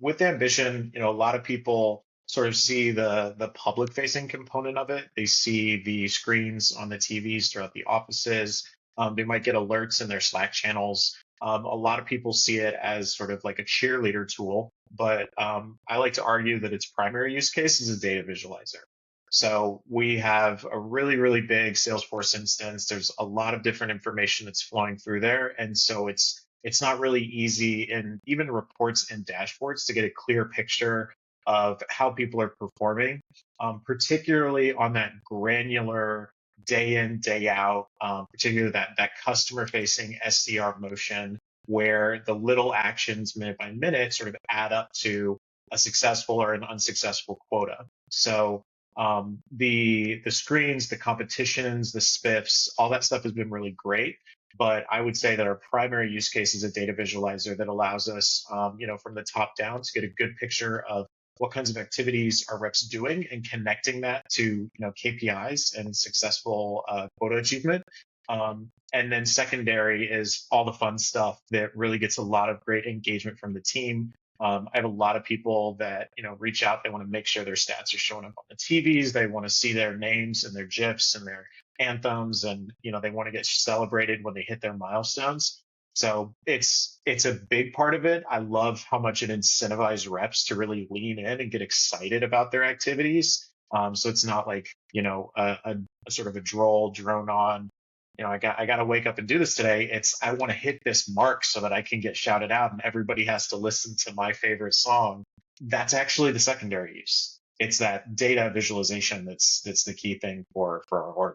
with ambition, a lot of people sort of see the public facing component of it. They see the screens on the TVs throughout the offices. They might get alerts in their Slack channels. A lot of people see it as sort of like a cheerleader tool, but I like to argue that its primary use case is a data visualizer. So we have a really, really big Salesforce instance. There's a lot of different information that's flowing through there. And so it's not really easy in even reports and dashboards to get a clear picture of how people are performing, particularly on that granular day in, day out, particularly that customer facing SDR motion where the little actions minute by minute sort of add up to a successful or an unsuccessful quota. So the screens, the competitions, the spiffs, all that stuff has been really great. But I would say that our primary use case is a data visualizer that allows us, from the top down to get a good picture of what kinds of activities are reps doing and connecting that to, KPIs and successful quota achievement. And then secondary is all the fun stuff that really gets a lot of great engagement from the team. I have a lot of people that, reach out. They want to make sure their stats are showing up on the TVs. They want to see their names and their GIFs and their anthems, and they want to get celebrated when they hit their milestones. So it's a big part of it. I love how much it incentivizes reps to really lean in and get excited about their activities. So it's not like a sort of a drone on. I got to wake up and do this today. It's I want to hit this mark so that I can get shouted out and everybody has to listen to my favorite song. That's actually the secondary use. It's that data visualization that's the key thing for our org.